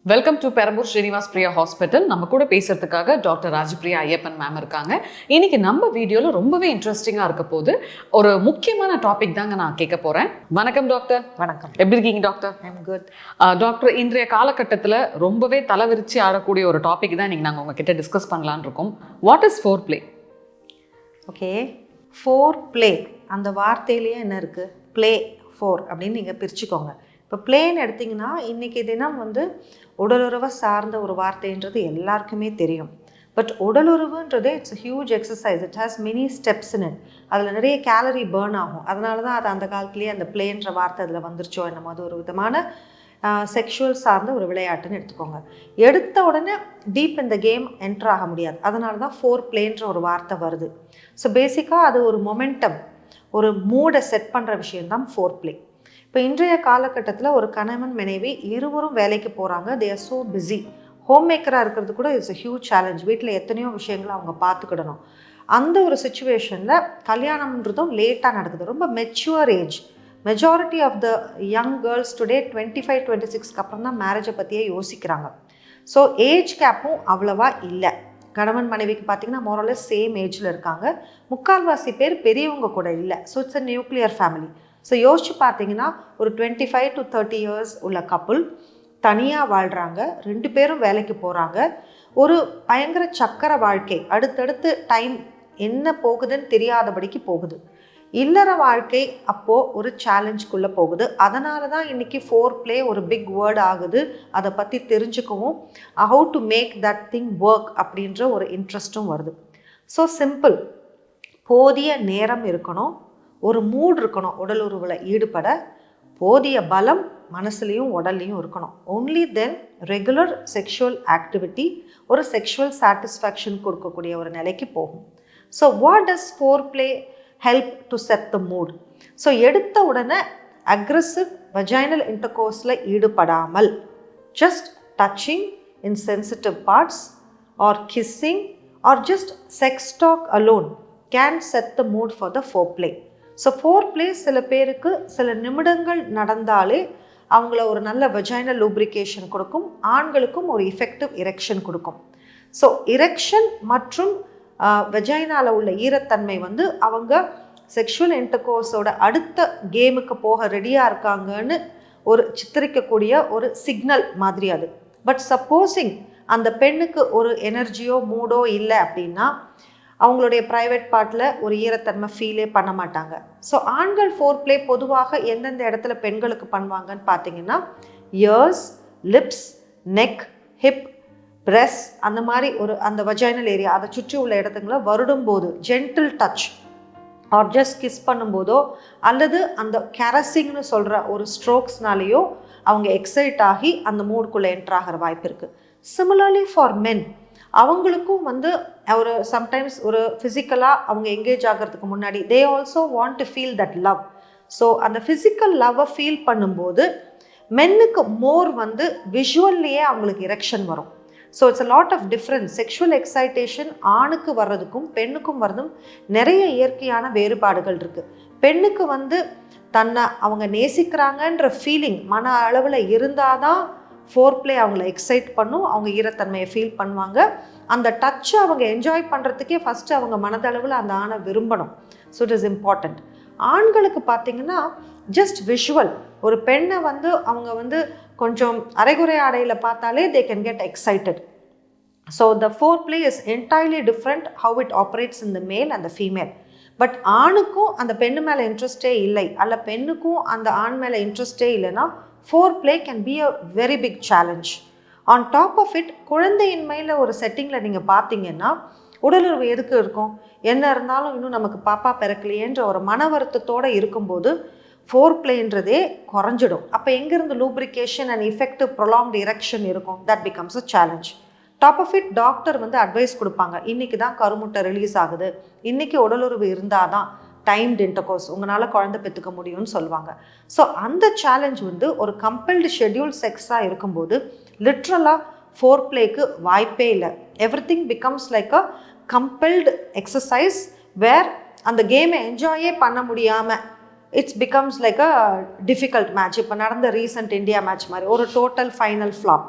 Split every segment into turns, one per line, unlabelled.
Welcome to Perambur Srinivas Priya hospital. நம்ம கூட பேசுறதுக்காக டாக்டர் ராஜபிரியா ஐயப்பன் மேம் இருக்காங்க. இன்னைக்கு நம்ம வீடியோவில் ரொம்பவே இன்ட்ரெஸ்டிங்காக இருக்க போது ஒரு முக்கியமான டாபிக் தாங்க நான் கேட்க போகிறேன். வணக்கம் டாக்டர்.
வணக்கம்.
எப்படி இருக்கீங்க டாக்டர்?
I'm good.
டாக்டர், இன்றைய காலகட்டத்தில் ரொம்பவே தலைவிரிச்சு ஆடக்கூடிய ஒரு டாபிக் தான் இன்னைக்கு நாங்கள் உங்ககிட்ட டிஸ்கஸ் பண்ணலான்னு இருக்கோம். What is four play?
Okay, four play அந்த வார்த்தையிலேயே என்ன இருக்குது? பிளே ஃபோர் அப்படின்னு நீங்கள் பிரிச்சுக்கோங்க. இப்போ பிளேன்னு எடுத்திங்கன்னா இன்றைக்கி தினம் உடலுறவை சார்ந்த ஒரு வார்த்தைன்றது எல்லாருக்குமே தெரியும். பட் உடலுறவுன்றது it's huge exercise. It has many steps in it. அதில் நிறைய கேலரி பேர்ன் ஆகும். அதனால தான் அது அந்த காலத்துலேயே அந்த பிளேன்ற வார்த்தை அதில் வந்துருச்சோ என்னமோ. அது ஒரு விதமான செக்ஷுவல் சார்ந்த ஒரு விளையாட்டுன்னு எடுத்துக்கோங்க. எடுத்த உடனே டீப் இந்த கேம் என்டர் ஆக முடியாது. அதனால தான் ஃபோர் பிளேன்ற ஒரு வார்த்தை வருது. ஸோ பேசிக்காக அது ஒரு மொமெண்டம், ஒரு மூடை செட் பண்ணுற விஷயம்தான் ஃபோர் பிளே. இப்போ இன்றைய காலகட்டத்தில் ஒரு கணவன் மனைவி இருவரும் வேலைக்கு போகிறாங்க. They are so busy. Home மேக்கராக இருக்கிறது கூட இட்ஸ் a ஹியூஜ் சேலஞ்ச். வீட்டில் எத்தனையோ விஷயங்களை அவங்க பார்த்துக்கிடணும். அந்த ஒரு சுச்சுவேஷனில் கல்யாணம்ன்றதும் லேட்டாக நடக்குது. ரொம்ப mature age. Majority of the young girls today 25-26க்கு அப்புறம் தான் மேரேஜை பற்றியே யோசிக்கிறாங்க. ஸோ ஏஜ் கேப்பும் அவ்வளவா இல்லை. கணவன் மனைவிக்கு பார்த்திங்கன்னா மோரலஸ் சேம் ஏஜில் இருக்காங்க. முக்கால்வாசி பேர் பெரியவங்க கூட இல்லை. So it's a nuclear family. So யோசிச்சு பார்த்தீங்கன்னா ஒரு 25 to 30 இயர்ஸ் உள்ள கப்புள் தனியாக வாழ்கிறாங்க. 2 பேரும் வேலைக்கு போகிறாங்க. ஒரு பயங்கர சக்கர வாழ்க்கை. அடுத்தடுத்து டைம் என்ன போகுதுன்னு தெரியாதபடிக்கு போகுது. இல்லற வாழ்க்கை அப்போது ஒரு சேலஞ்சுக்குள்ளே போகுது. அதனால தான் இன்றைக்கி ஃபோர் பிளே ஒரு பிக் வேர்ட் ஆகுது. அதை பற்றி தெரிஞ்சுக்கவும் how to make that thing work அப்படின்ற ஒரு இன்ட்ரெஸ்ட்டும் வருது. So simple. போதிய நேரம் இருக்கணும், ஒரு மூட் இருக்கணும் உடல் உறவில் ஈடுபட, போதிய பலம் மனசுலையும் உடல்லையும் இருக்கணும். Only then regular sexual activity ஒரு செக்ஷுவல் சாட்டிஸ்ஃபேக்ஷன் கொடுக்கக்கூடிய ஒரு நிலைக்கு போகும். So what does foreplay help to set the mood? So எடுத்த உடனே அக்ரெசிவ் வஜைனல் இன்டர்கோர்ஸில் ஈடுபடாமல் just touching in sensitive parts or kissing or just sex talk alone can set the mood for the foreplay. So foreplay சில பேருக்கு சில நிமிடங்கள் நடந்தாலே அவங்கள ஒரு நல்ல வெஜைனல் லூப்ரிகேஷன் கொடுக்கும். ஆண்களுக்கும் ஒரு எஃபெக்டிவ் இரெக்ஷன் கொடுக்கும். ஸோ இரெக்ஷன் மற்றும் வெஜைனால உள்ள ஈரத்தன்மை அவங்க செக்ஷுவல் இன்டர்கோர்ஸோட அடுத்த கேமுக்கு போக ரெடியாக இருக்காங்கன்னு ஒரு சித்தரிக்கக்கூடிய ஒரு சிக்னல் மாதிரி அது. பட் சப்போஸிங் அந்த பெண்ணுக்கு ஒரு எனர்ஜியோ மூடோ இல்லை அப்படின்னா அவங்களுடைய ப்ரைவேட் பார்ட்டில் ஒரு ஈரத்தன்மை ஃபீலே பண்ண மாட்டாங்க. ஸோ ஆண்கள் ஃபோர் பிளே பொதுவாக எந்தெந்த இடத்துல பெண்களுக்கு பண்ணுவாங்கன்னு பார்த்தீங்கன்னா years, lips, neck, hip, press அந்த மாதிரி ஒரு அந்த வஜைனல் ஏரியா அதை சுற்றி உள்ள இடத்துங்களை வருடும் போது gentle touch or just kiss பண்ணும்போதோ அல்லது அந்த கேரசிங்னு சொல்கிற ஒரு ஸ்ட்ரோக்ஸ்னாலேயோ அவங்க எக்ஸைட் ஆகி அந்த மூடுக்குள்ளே என்ட்ரு ஆகிற வாய்ப்பு இருக்குது. சிமிலர்லி ஃபார் மென், அவங்களுக்கும் ஒரு சம்டைம்ஸ் ஒரு ஃபிசிக்கலாக அவங்க எங்கேஜ் ஆகிறதுக்கு முன்னாடி they also want to feel that love. So அந்த ஃபிசிக்கல் லவ்வை ஃபீல் பண்ணும்போது மென்னுக்கு மோர் விஷுவல்லையே அவங்களுக்கு இரெக்ஷன் வரும். So it's a lot of difference. Sexual excitation ஆணுக்கு வர்றதுக்கும் பெண்ணுக்கும் வர்றதும் நிறைய இயற்கையான வேறுபாடுகள் இருக்குது. பெண்ணுக்கு தன்னை அவங்க நேசிக்கிறாங்கன்ற ஃபீலிங் மன அளவில் இருந்தால் தான் ஃபோர் பிளே அவங்கள எக்ஸைட் பண்ணும். அவங்க ஈரத்தன்மையை ஃபீல் பண்ணுவாங்க. அந்த டச்சை அவங்க என்ஜாய் பண்ணுறதுக்கே ஃபஸ்ட்டு அவங்க மனதளவில் அந்த ஆணை விரும்பணும். So it is important. ஆண்களுக்கு பார்த்திங்கன்னா ஜஸ்ட் விஷுவல். ஒரு பெண்ணை அவங்க கொஞ்சம் அரைகுறை ஆடையில் பார்த்தாலே they can get excited. So the foreplay is entirely different how it operates in the male and the female. But ஆணுக்கும் அந்த பெண்ணு மேலே இன்ட்ரெஸ்டே இல்லை, அல்ல பெண்ணுக்கும் அந்த ஆண் மேலே இன்ட்ரெஸ்டே இல்லைன்னா foreplay can be a very big challenge. On top of it குழந்தையின்மையில் ஒரு செட்டிங்கில் நீங்கள் பார்த்தீங்கன்னா உடலுறவு எதுக்கு இருக்கும்? என்ன இருந்தாலும் இன்னும் நமக்கு பாப்பா பிறக்கலையேன்ற ஒரு மன வருத்தத்தோடு இருக்கும்போது ஃபோர் பிளேன்றதே குறைஞ்சிடும். அப்போ எங்கேருந்து lubrication and effective prolonged erection இருக்கும்? That becomes a challenge. Top of it doctor advice கொடுப்பாங்க. இன்றைக்கி தான் கருமுட்டை ரிலீஸ் ஆகுது, இன்றைக்கி உடலுறவு இருந்தால் தான் டைம்டு இன்டர்கோர்ஸ் உங்களால் குழந்தை பெற்றுக்க முடியும்னு சொல்லுவாங்க. ஸோ அந்த சேலஞ்ச் ஒரு கம்பல்டு ஷெட்யூல் செக்ஸாக இருக்கும்போது லிட்ரலாக ஃபோர் பிளேக்கு வாய்ப்பே இல்லை. Everything becomes like a compelled exercise where அந்த கேமை என்ஜாயே பண்ண முடியாமல் it's becomes like a difficult match. இப்போ நடந்த ரீசன்ட் இந்தியா மேட்ச் மாதிரி ஒரு டோட்டல் ஃபைனல் ஃப்ளாப்.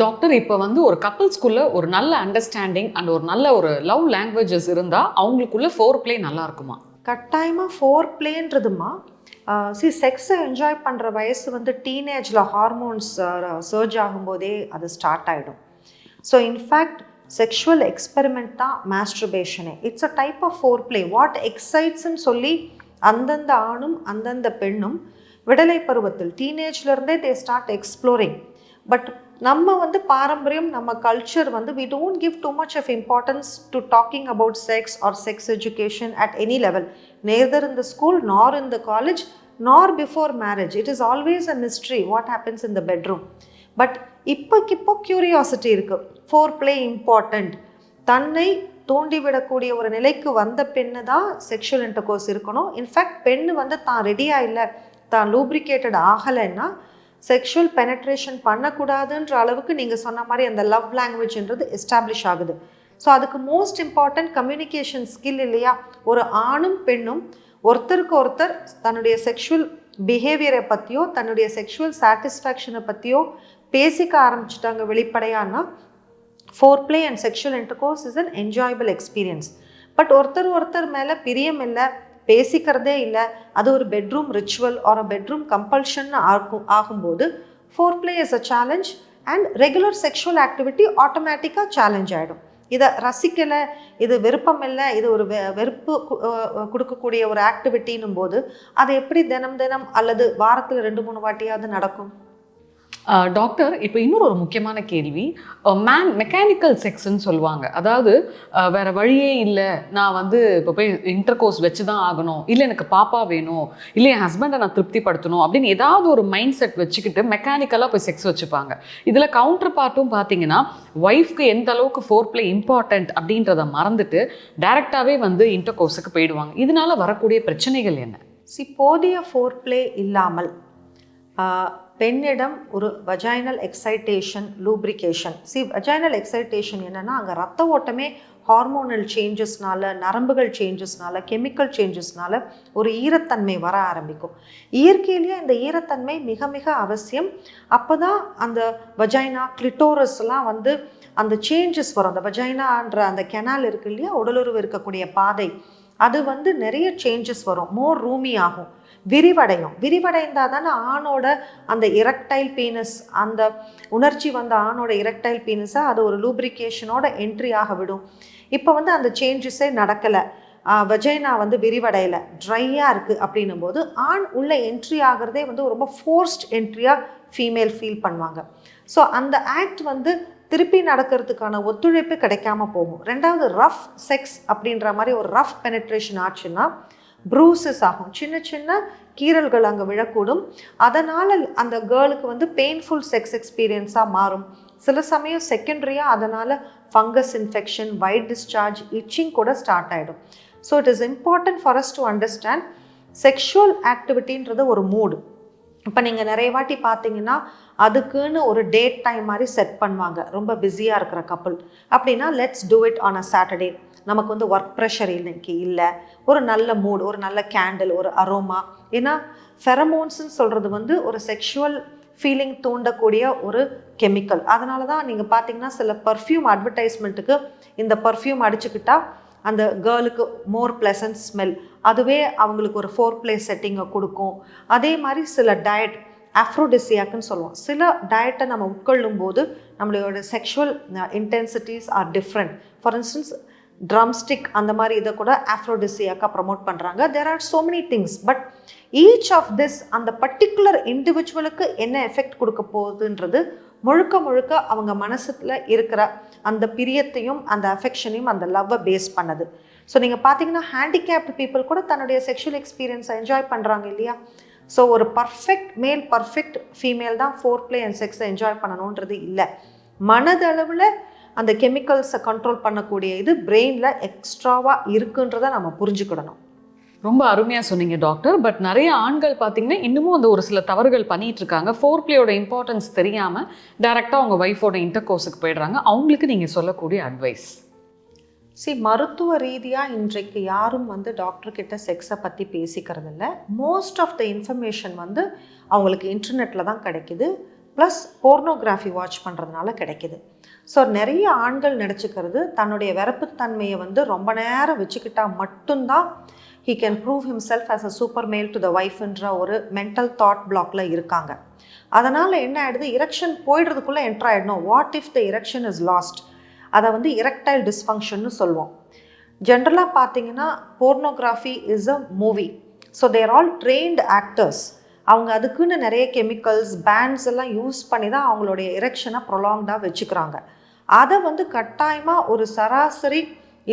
டாக்டர் இப்போ வந்து ஒரு கப்பிள்ஸ்குள்ள ஒரு நல்ல அண்டர்ஸ்டாண்டிங் அண்ட் ஒரு நல்ல ஒரு லவ் லாங்குவேஜஸ் இருந்தால் அவங்களுக்குள்ள ஃபோர் ப்ளே நல்லா இருக்குமா?
கட்டாயமாக ஃபோர் பிளேன்றதுமா செக்ஸை என்ஜாய் பண்ணுற வயசு வந்து டீனேஜில் ஹார்மோன்ஸ் சர்ஜ் ஆகும்போதே அது ஸ்டார்ட் ஆகிடும். ஸோ இன்ஃபேக்ட் செக்ஷுவல் எக்ஸ்பெரிமெண்ட் தான் மாஸ்டர்பேஷனே. It's a type of foreplay. What எக்ஸைட்ஸ்ன்னு சொல்லி அந்தந்த ஆணும் அந்தந்த பெண்ணும் விடலை பருவத்தில் டீனேஜ்லேருந்தே தே ஸ்டார்ட் எக்ஸ்ப்ளோரிங். பட் நம்ம வந்து பாரம்பரியம், நம்ம கல்ச்சர் வந்து we don't give too much of importance to talking about sex or sex education at any level, neither in the school nor in the college nor before marriage. It is always a mystery what happens in the bedroom. But இப்போ curiosity இருக்கு. Four play important. தன்னை தூண்டிவிடக்கூடிய ஒரு நிலைக்கு வந்த பெண்ணு தான் sexual intercourse இருக்கணும். In fact பெண்ணு வந்து தான் ரெடியாக இல்லை, தான் லூப்ரிகேட்டட் ஆகலைன்னா செக்ஷுவல் பெனட்ரேஷன் பண்ணக்கூடாதுன்ற அளவுக்கு நீங்கள் சொன்ன மாதிரி அந்த லவ் லாங்குவேஜ்ன்றது எஸ்டாப்ளிஷ் ஆகுது. ஸோ அதுக்கு மோஸ்ட் இம்பார்ட்டன்ட் கம்யூனிகேஷன் ஸ்கில் இல்லையா? ஒரு ஆணும் பெண்ணும் ஒருத்தருக்கு ஒருத்தர் தன்னுடைய செக்ஷுவல் பிஹேவியரை பற்றியோ தன்னுடைய செக்ஷுவல் சாட்டிஸ்ஃபேக்ஷனை பற்றியோ பேசிக்க ஆரம்பிச்சிட்டாங்க வெளிப்படையானா foreplay and sexual intercourse is an enjoyable experience. But ஒருத்தர் மேலே பிரியம் இல்லை, பேசிக்கிறதே இல்லை, அது ஒரு bedroom ritual or a bedroom compulsion ஆகும்போது foreplay is a challenge and regular sexual activity ஆட்டோமேட்டிக்காக சேலஞ்ச் ஆகிடும். இதை ரசிக்கலை, இது விருப்பம் இல்லை, இது ஒரு வெறுப்பு கொடுக்கக்கூடிய ஒரு ஆக்டிவிட்டின்னும் போது அது எப்படி தினம் அல்லது வாரத்தில் 2-3 வாட்டியாவது நடக்கும்?
டாக்டர், இப்போ இன்னொரு ஒரு முக்கியமான கேள்வி. மெக்கானிக்கல் செக்ஸ்ன்னு சொல்லுவாங்க. அதாவது வேற வழியே இல்லை, நான் வந்து இப்போ போய் இன்டர்கோர்ஸ் வச்சு தான் ஆகணும், இல்லை எனக்கு பாப்பா வேணும், இல்லை என் ஹஸ்பண்டை நான் திருப்திப்படுத்தணும் அப்படின்னு ஏதாவது ஒரு மைண்ட் செட் வச்சுக்கிட்டு மெக்கானிக்கலாக போய் செக்ஸ் வச்சுப்பாங்க. இதில் கவுண்டர் பார்ட்டும் பார்த்தீங்கன்னா ஒய்ஃப்க்கு எந்த அளவுக்கு ஃபோர் பிளே இம்பார்ட்டன்ட் அப்படின்றத மறந்துட்டு டைரெக்டாகவே வந்து இன்டர்கோர்ஸுக்கு போயிடுவாங்க. இதனால வரக்கூடிய பிரச்சனைகள் என்ன?
போதிய ஃபோர் பிளே இல்லாமல் பெண்ணிடம் ஒரு vaginal excitation, lubrication. Vaginal excitation என்னென்னா அங்கே ரத்த ஓட்டமே ஹார்மோனல் சேஞ்சஸ்னால, நரம்புகள் சேஞ்சஸ்னால, கெமிக்கல் சேஞ்சஸ்னால ஒரு ஈரத்தன்மை வர ஆரம்பிக்கும். இயற்கையிலேயே இந்த ஈரத்தன்மை மிக மிக அவசியம். அப்போ தான் அந்த வஜைனா, கிளிட்டோரஸ்லாம் வந்து அந்த சேஞ்சஸ் வரும். அந்த வஜைனான்ற அந்த கெனால் இருக்கு இல்லையா, உடலுறவு இருக்கக்கூடிய பாதை, அது வந்து நிறைய சேஞ்சஸ் வரும். மோர் ரூமி ஆகும், விரிவடைந்தால் தானே ஆணோட அந்த இரக்டைல் பீனஸ், அந்த உணர்ச்சி வந்த ஆணோட இரக்டைல் பீனஸை அது ஒரு லூப்ரிகேஷனோட என்ட்ரி ஆக விடும். இப்போ வந்து அந்த சேஞ்சஸே நடக்கலை, வஜைனா வந்து விரிவடையலை, ட்ரையாக இருக்குது அப்படின்னும் போது ஆண் உள்ள என்ட்ரி ஆகிறதே வந்து ரொம்ப ஃபோர்ஸ்ட் என்ட்ரியாக ஃபீமேல் ஃபீல் பண்ணுவாங்க. ஸோ அந்த ஆக்ட் வந்து திருப்பி நடக்கிறதுக்கான ஒத்துழைப்பு கிடைக்காம போகும். ரெண்டாவது ரஃப் செக்ஸ் அப்படின்ற மாதிரி ஒரு ரஃப் பெனட்ரேஷன் ஆச்சுன்னா ப்ரூசஸ் ஆகும், சின்ன சின்ன கீறல்கள் அங்கே விழக்கூடும். அதனால் அந்த கேர்ளுக்கு வந்து பெயின்ஃபுல் செக்ஸ் எக்ஸ்பீரியன்ஸாக மாறும். சில சமயம் செகண்டரியாக அதனால் fungus infection, white discharge, itching கூட ஸ்டார்ட் ஆகிடும். So it is important for us to understand sexual ஆக்டிவிட்டின்றது ஒரு மூடு. இப்போ நீங்கள் நிறைய வாட்டி பார்த்தீங்கன்னா அதுக்குன்னு ஒரு டேட் டைம் மாதிரி செட் பண்ணுவாங்க, ரொம்ப பிஸியாக இருக்கிற கப்பல் அப்படின்னா let's do it on a Saturday. நமக்கு வந்து ஒர்க் ப்ரெஷர் இன்னைக்கு இல்லை, ஒரு நல்ல மூட், ஒரு நல்ல கேண்டில், ஒரு அரோமா. ஏன்னா ஃபெரமோன்ஸ்ன்னு சொல்கிறது வந்து ஒரு செக்ஷுவல் ஃபீலிங் தூண்டக்கூடிய ஒரு கெமிக்கல். அதனால தான் நீங்கள் பார்த்தீங்கன்னா சில பர்ஃப்யூம் அட்வர்டைஸ்மெண்ட்டுக்கு இந்த பர்ஃப்யூம் அடிச்சுக்கிட்டா அந்த கேர்ளுக்கு மோர் ப்ளசன்ட் ஸ்மெல், அதுவே அவங்களுக்கு ஒரு ஃபோர் பிளே செட்டிங்கை கொடுக்கும். அதே மாதிரி சில டயட், ஆஃப்ரோடிசியாக்குன்னு சொல்லுவோம், சில டயட்டை நம்ம உட்கொள்ளும் போது நம்மளோட sexual intensities are different. For instance drumstick அந்த மாதிரி இதை கூட ஆஃப்ரோடிசியாக்காக ப்ரமோட் பண்ணுறாங்க. There are so many things, but each of this அந்த பர்டிகுலர் இண்டிவிஜுவலுக்கு என்ன எஃபெக்ட் கொடுக்க போகுதுன்றது முழுக்க அவங்க மனசுல இருக்கிற அந்த பிரியத்தையும் அந்த அஃபெக்ஷனையும் அந்த லவ்வை பேஸ் பண்ணது. ஸோ நீங்கள் பார்த்தீங்கன்னா ஹேண்டிகேப்டு பீப்புள் கூட தன்னுடைய செக்ஷுவல் எக்ஸ்பீரியன்ஸை என்ஜாய் பண்ணுறாங்க இல்லையா? ஸோ ஒரு பர்ஃபெக்ட் மேல், பர்ஃபெக்ட் ஃபீமேல் தான் ஃபோர் பிளே அண்ட் செக்ஸை என்ஜாய் பண்ணணுன்றது இல்லை. மனதளவில் அந்த கெமிக்கல்ஸை கண்ட்ரோல் பண்ணக்கூடிய இது பிரெயினில் எக்ஸ்ட்ராவாக இருக்குன்றதை நம்ம புரிஞ்சுக்கிடணும்.
ரொம்ப அருமையாக சொன்னீங்க டாக்டர். பட் நிறைய ஆண்கள் பார்த்தீங்கன்னா இன்னமும் அந்த ஒரு சில தவறுகள் பண்ணிட்டு இருக்காங்க. ஃபோர் பிளேயோட இம்பார்ட்டன்ஸ் தெரியாமல் டைரெக்டாக அவங்க ஒய்ஃபோட இன்டர்கோர்ஸுக்கு போயிடுறாங்க. அவங்களுக்கு நீங்கள் சொல்லக்கூடிய அட்வைஸ்?
மருத்துவ ரீதியாக இன்றைக்கு யாரும் வந்து டாக்டர்கிட்ட செக்ஸை பற்றி பேசிக்கிறது இல்லை. மோஸ்ட் ஆஃப் த இன்ஃபர்மேஷன் வந்து அவங்களுக்கு இன்டர்நெட்டில் தான் கிடைக்குது. ப்ளஸ் போர்னோகிராஃபி வாட்ச் பண்ணுறதுனால கிடைக்கிது. ஸோ நிறைய ஆண்கள் நினச்சிக்கிறது தன்னுடைய விரப்புத்தன்மையை வந்து ரொம்ப நேரம் வச்சுக்கிட்டா மட்டும்தான் he can prove himself as a super male to the wifeன்ற ஒரு மென்டல் தாட் பிளாக்ல இருக்காங்க. அதனால் என்ன ஆகிடுது, இரெக்ஷன் போயிடுறதுக்குள்ளே என்ட்ரு ஆகிடணும். What if the erection is lost, அதை வந்து இரெக்டைல் டிஸ்ஃபங்க்ஷன்னு சொல்லுவோம். ஜென்ரலாக பார்த்தீங்கன்னா pornography is a movie. So they're all trained actors. அவங்க அதுக்குன்னு நிறைய கெமிக்கல்ஸ் பேண்ட்ஸ் எல்லாம் யூஸ் பண்ணி தான் அவங்களுடைய இரெக்ஷனை ப்ரொலாங்டாக வச்சுக்கிறாங்க. அதை வந்து கட்டாயமாக ஒரு சராசரி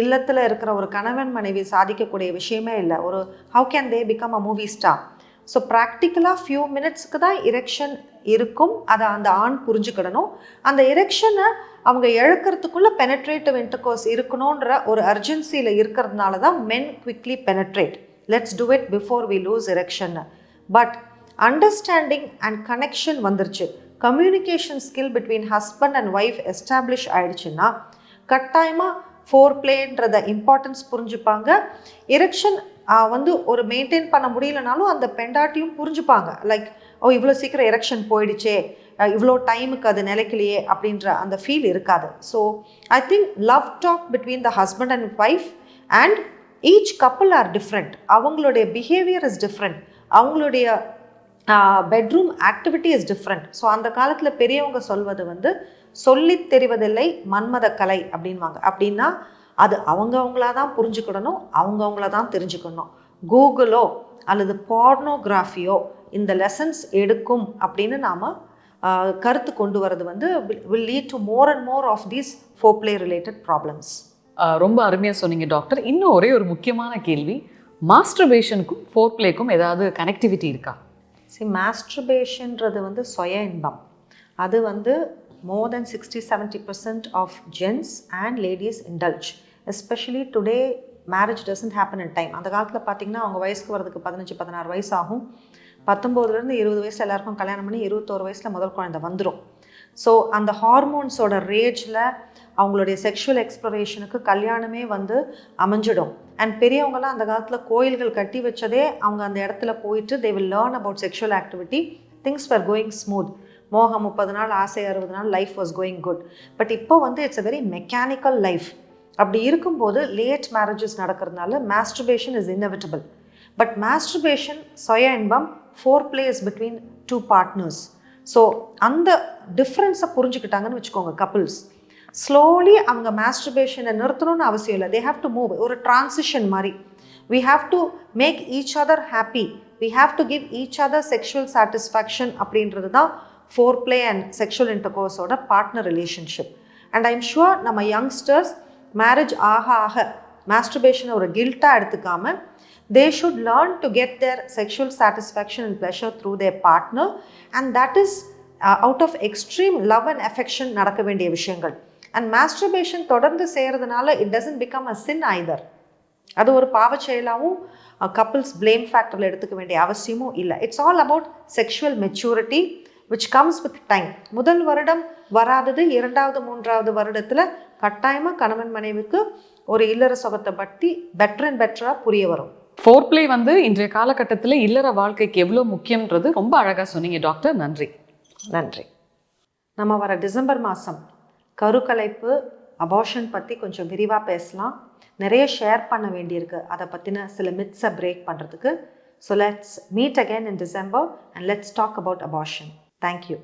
இல்லத்தில் இருக்கிற ஒரு கணவன் மனைவி சாதிக்கக்கூடிய விஷயமே இல்லை. ஒரு how can they become a movie star? So ப்ராக்டிக்கலாக ஃபியூ மினிட்ஸ்க்கு தான் இரெக்ஷன் இருக்கும். அதை அந்த ஆண் புரிஞ்சுக்கிடணும். அந்த இரெக்ஷனை அவங்க இழக்கிறதுக்குள்ளே பெனட்ரேட்டிவ் இன்டர்கோர்ஸ் இருக்கணுன்ற ஒரு அர்ஜென்சியில் இருக்கிறதுனால தான் men quickly penetrate. Let's do it before we lose erection. But understanding and connection வந்துருச்சு, communication skill between husband and wife establish ஆயிடுச்சுன்னா கட்டாயமாக ஃபோர் பிளேன்றத இம்பார்ட்டன்ஸ் புரிஞ்சுப்பாங்க. இரெக்ஷன் வந்து ஒரு மெயின்டைன் பண்ண முடியலனாலும் அந்த பெண்டாட்டியும் புரிஞ்சுப்பாங்க. லைக் இவ்வளோ சீக்கிரம் எரெக்ஷன் போயிடுச்சே, இவ்வளோ டைமுக்கு அது நிலைக்கலையே அப்படின்ற அந்த ஃபீல் இருக்காது. So I think love talk between the husband and wife and each couple are different. அவங்களுடைய பிஹேவியர் இஸ் டிஃப்ரெண்ட், அவங்களுடைய bedroom activity is different. So அந்த காலத்தில் பெரியவங்க சொல்வது வந்து சொல்லி தெரிவதில்லை மன்மத கலை அப்படின்வாங்க. அப்படின்னா அது அவங்கவுங்களா தான் புரிஞ்சுக்கிடணும், அவங்கவுங்கள தான் தெரிஞ்சுக்கணும். கூகுளோ அல்லது போர்னோகிராஃபியோ இந்த லெசன்ஸ் எடுக்கும் அப்படின்னு நாம் கருத்து கொண்டு வரது வந்து will lead to more and more of these foreplay related problems.
ரொம்ப அருமையாக சொன்னீங்க டாக்டர். இன்னும் ஒரே ஒரு முக்கியமான கேள்வி, மாஸ்டர்பேஷனுக்கும் ஃபோர்ப்ளேக்கும் ஏதாவது கனெக்டிவிட்டி இருக்கா?
மாஸ்டர்பேஷன்றது வந்து சுய இன்பம். அது வந்து more than 60-70% of gents and ladies indulge. Especially today, marriage doesn't happen in time. அந்த காலத்தில் பார்த்திங்கன்னா அவங்க வயசுக்கு வரதுக்கு 15-16 வயசு ஆகும். 19லேருந்து 20 வயசில் எல்லாருக்கும் கல்யாணம் பண்ணி 21 வயசில் முதல் குழந்தை வந்துடும். ஸோ அந்த ஹார்மோன்ஸோட ரேஜில் அவங்களுடைய செக்ஷுவல் எக்ஸ்ப்ளரேஷனுக்கு கல்யாணமே வந்து அமைஞ்சிடும். அண்ட் பெரியவங்களாம் அந்த காலத்தில் கோயில்கள் கட்டி வச்சதே அவங்க அந்த இடத்துல போயிட்டு they will learn about sexual activity. Things were going smooth. மோகம் 30 நாள், ஆசை 60 நாள், life was going good. But இப்போ வந்து it's a very mechanical life. அப்படி இருக்கும்போது லேட் மேரேஜஸ் நடக்கிறதுனால masturbation is inevitable. But masturbation சுய இன்பம், four place between two partners. So அந்த டிஃப்ரென்ஸை புரிஞ்சுக்கிட்டாங்கன்னு வச்சுக்கோங்க கப்புள்ஸ், ஸ்லோலி அவங்க மாஸ்டர்பேஷனை நிறுத்தணும்னு அவசியம் இல்லை. They have to move. ஒரு டிரான்சிஷன் மாதிரி. We have to make each other happy. We have to give each other sexual satisfaction அப்படின்றது தான் ஃபோர்ப்ளே அண்ட் செக்ஷுவல் இன்டர்கோர்ஸோட partner relationship. And I'm sure நம்ம யங்ஸ்டர்ஸ் மேரேஜ் ஆக ஆக மாஸ்டர்பேஷனை ஒரு கில்ட்டாக எடுத்துக்காமல் they should learn to get their sexual satisfaction and pleasure through their partner, and that is out of extreme love and affection நடக்க வேண்டிய விஷயங்கள். And masturbation தொடர்ந்து செய்கிறதுனால it doesn't become a sin either. அது ஒரு பாவச் செயலாகவும் கப்புள்ஸ் blame ஃபேக்டரில் எடுத்துக்க வேண்டிய அவசியமும் இல்லை. It's all about sexual maturity which comes with time. முதல் வருடம் வராதது 2வது 3வது வருடத்தில் கட்டாயமாக கணவன் மனைவிக்கு ஒரு இல்லற சுகத்தை பற்றி பெட்டர் அண்ட் பெட்டராக புரிய வரும்.
ஃபோர்ப்ளே வந்து இன்றைய காலகட்டத்தில் இல்லற வாழ்க்கைக்கு எவ்வளோ முக்கியன்றது ரொம்ப அழகாக சொன்னீங்க டாக்டர். நன்றி.
நன்றி. நம்ம வர டிசம்பர் மாதம் கருக்கலைப்பு, அபார்ஷன் பற்றி கொஞ்சம் விரிவாக பேசலாம். நிறைய ஷேர் பண்ண வேண்டியிருக்கு அதை பற்றின சில மித்ஸை பிரேக் பண்ணுறதுக்கு. So let's meet again in December and let's talk about abortion. Thank you.